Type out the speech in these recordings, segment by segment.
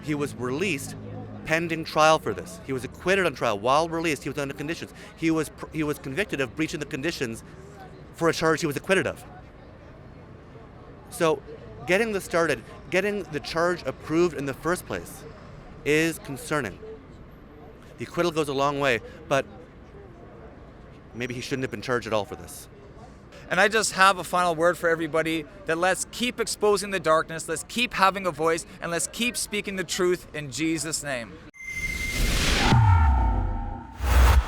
He was released pending trial for this. He was acquitted on trial. While released, he was under conditions. He was convicted of breaching the conditions for a charge he was acquitted of. So getting this started, getting the charge approved in the first place is concerning. The acquittal goes a long way, but maybe he shouldn't have been charged at all for this. And I just have a final word for everybody that let's keep exposing the darkness, let's keep having a voice, and let's keep speaking the truth in Jesus' name.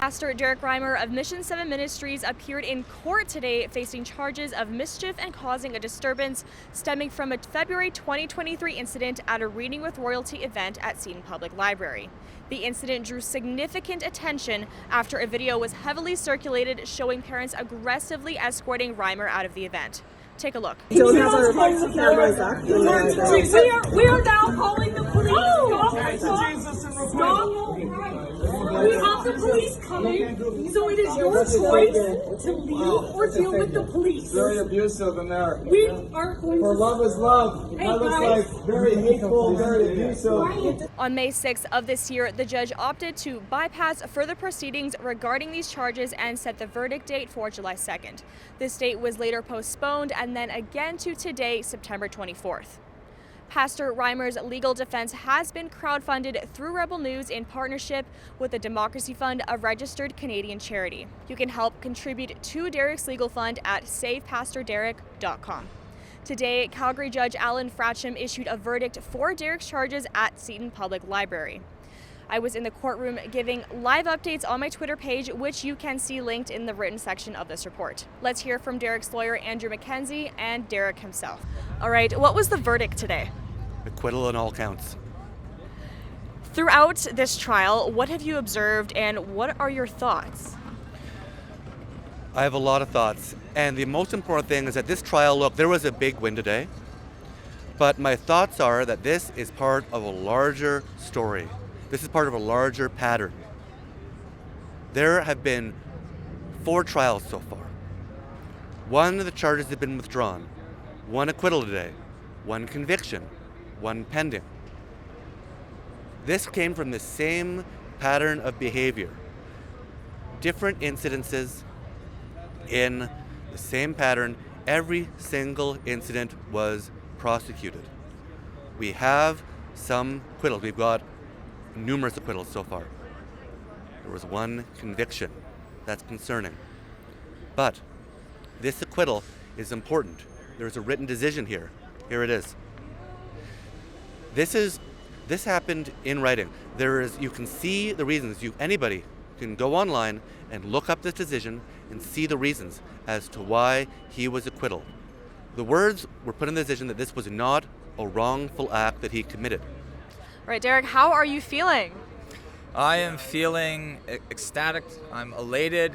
Pastor Derek Reimer of Mission 7 Ministries appeared in court today facing charges of mischief and causing a disturbance stemming from a February 2023 incident at a Reading with Royalty event at Seton Public Library. The incident drew significant attention after a video was heavily circulated showing parents aggressively escorting Reimer out of the event. Take a look. We are now calling the police. Stop. We have the police coming, so it is your choice to leave or deal with the police. Very abusive in there. We are going For to... love is love. Love is like very hateful, very abusive. On May 6th of this year, the judge opted to bypass further proceedings regarding these charges and set the verdict date for July 2nd. This date was later postponed and then again to today, September 24th. Pastor Reimer's legal defense has been crowdfunded through Rebel News in partnership with the Democracy Fund, a registered Canadian charity. You can help contribute to Derek's legal fund at savepastorderek.com. Today, Calgary Judge Alan Fratcham issued a verdict for Derek's charges at Seton Public Library. I was in the courtroom giving live updates on my Twitter page, which you can see linked in the written section of this report. Let's hear from Derek's lawyer, Andrew McKenzie, and Derek himself. All right, what was the verdict today? Acquittal on all counts. Throughout this trial, what have you observed and what are your thoughts? I have a lot of thoughts. And the most important thing is that this trial, look, there was a big win today. But my thoughts are that this is part of a larger story. This is part of a larger pattern. There have been 4 trials so far. 1 of the charges have been withdrawn. 1 acquittal today. 1 conviction. 1 pending. This came from the same pattern of behavior. Different incidences in the same pattern. Every single incident was prosecuted. We have some acquittals. We've got numerous acquittals so far. There was 1 conviction. That's concerning. But this acquittal is important. There's a written decision here. Here it is. This happened in writing. You can see the reasons. Anybody can go online and look up this decision and see the reasons as to why he was acquitted. The words were put in the decision that this was not a wrongful act that he committed. All right, Derek, how are you feeling? I am feeling ecstatic. I'm elated.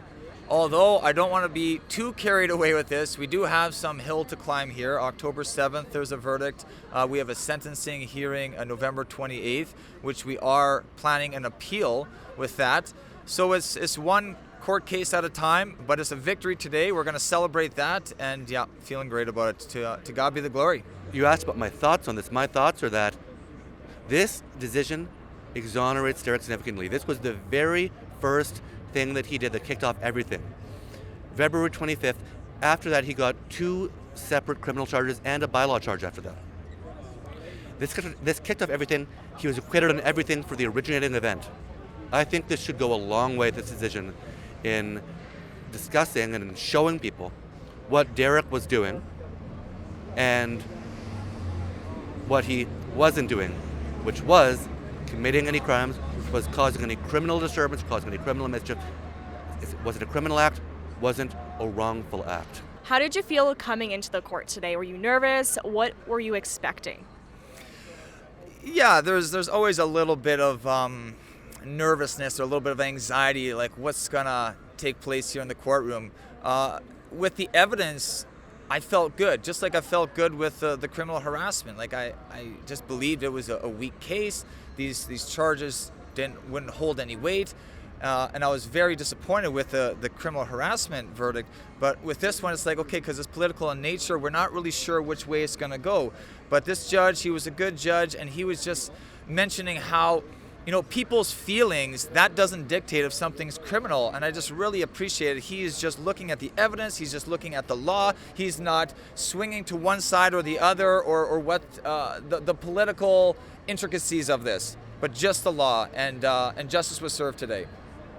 Although I don't want to be too carried away with this, we do have some hill to climb here. October 7th, there's a verdict. We have a sentencing hearing on November 28th, which we are planning an appeal with that. So it's one court case at a time, but it's a victory today. We're going to celebrate that, and yeah, feeling great about it. To God be the glory. You asked about my thoughts on this. My thoughts are that this decision exonerates Derek significantly. This was the very first thing that he did that kicked off everything. February 25th, after that he got 2 separate criminal charges and a bylaw charge after that. This kicked off everything. He was acquitted on everything for the originating event. I think this should go a long way, this decision, in discussing and showing people what Derek was doing and what he wasn't doing, which was committing any crimes, which was causing any criminal disturbance, causing any criminal mischief. Was it a criminal act? Wasn't a wrongful act. How did you feel coming into the court today? Were you nervous? What were you expecting? Yeah, there's always a little bit of nervousness or a little bit of anxiety, like what's gonna take place here in the courtroom. With the evidence, I felt good, just like I felt good with the criminal harassment. Like I just believed it was a weak case. These charges wouldn't hold any weight, and I was very disappointed with the criminal harassment verdict. But with this one, it's like, okay, because it's political in nature, we're not really sure which way it's going to go. But this judge, he was a good judge, and he was just mentioning how, people's feelings, that doesn't dictate if something's criminal. And I just really appreciate it. He is just looking at the evidence. He's just looking at the law. He's not swinging to one side or the other or what the political intricacies of this, but just the law. And justice was served today.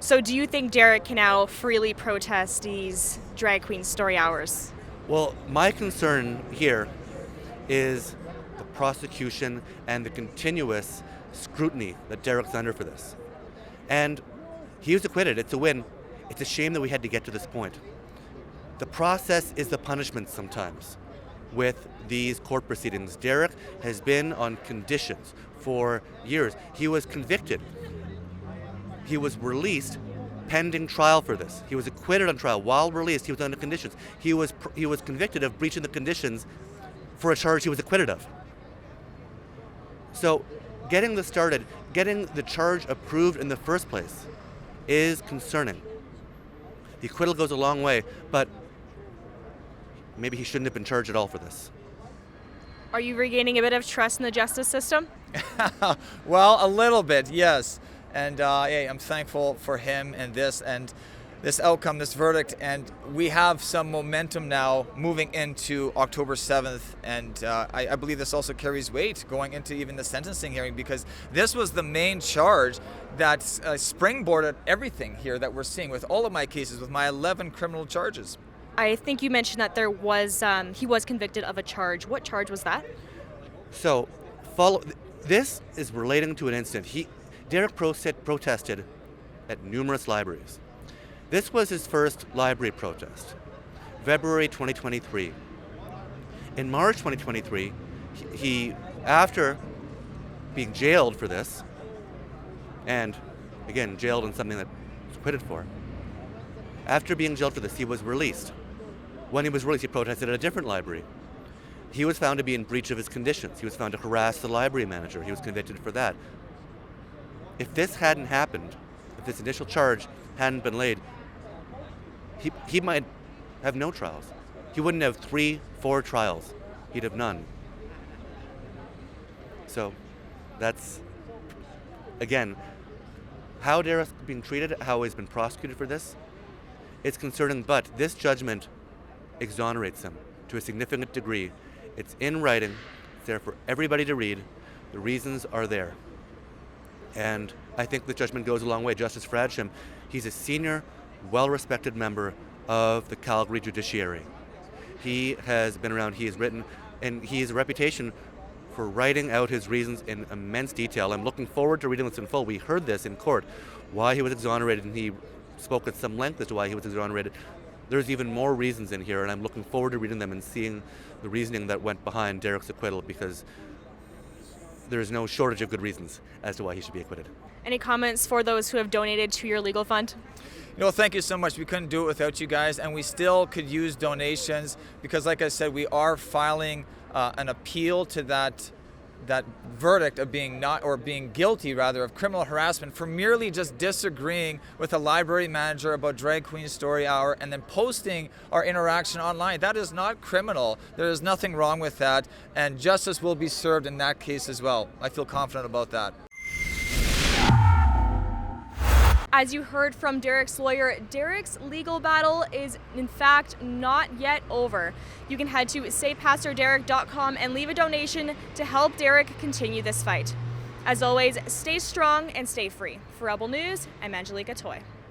So do you think Derek can now freely protest these drag queen story hours? Well, my concern here is the prosecution and the continuous scrutiny that Derek's under for this. And he was acquitted. It's a win. It's a shame that we had to get to this point. The process is the punishment sometimes with these court proceedings. Derek has been on conditions for years. He was convicted. He was released pending trial for this. He was acquitted on trial. While released, he was under conditions. He was convicted of breaching the conditions for a charge he was acquitted of. So getting this started, getting the charge approved in the first place is concerning. The acquittal goes a long way, but maybe he shouldn't have been charged at all for this. Are you regaining a bit of trust in the justice system? Well, a little bit, yes. And I'm thankful for him and this outcome, this verdict. And we have some momentum now moving into October 7th. And I believe this also carries weight going into even the sentencing hearing, because this was the main charge that springboarded everything here that we're seeing with all of my cases, with my 11 criminal charges. I think you mentioned that there was he was convicted of a charge. What charge was that? So, this is relating to an incident. Derek protested at numerous libraries. This was his first library protest, February 2023. In March 2023, he, after being jailed for this, and again, jailed on something that he was acquitted for, after being jailed for this, he was released. When he was released, he protested at a different library. He was found to be in breach of his conditions. He was found to harass the library manager. He was convicted for that. If this hadn't happened, if this initial charge hadn't been laid, he might have no trials. He wouldn't have 3-4 trials. He'd have none. So that's, again, how Derek's being treated, how he's been prosecuted for this, it's concerning, but this judgment exonerates him to a significant degree. It's in writing. It's there for everybody to read. The reasons are there. And I think the judgment goes a long way. Justice Fradsham, he's a senior, well-respected member of the Calgary judiciary. He has been around, he has written, and he has a reputation for writing out his reasons in immense detail. I'm looking forward to reading this in full. We heard this in court, why he was exonerated, and he spoke at some length as to why he was exonerated. There's even more reasons in here, and I'm looking forward to reading them and seeing the reasoning that went behind Derek's acquittal, because there's no shortage of good reasons as to why he should be acquitted. Any comments for those who have donated to your legal fund? Thank you so much. We couldn't do it without you guys, and we still could use donations because, like I said, we are filing an appeal to that verdict of being guilty rather of criminal harassment for merely just disagreeing with a library manager about Drag Queen Story Hour and then posting our interaction online. That is not criminal. There is nothing wrong with that, and justice will be served in that case as well. I feel confident about that. As you heard from Derek's lawyer, Derek's legal battle is in fact not yet over. You can head to saypastorderek.com and leave a donation to help Derek continue this fight. As always, stay strong and stay free. For Rebel News, I'm Angelica Toy.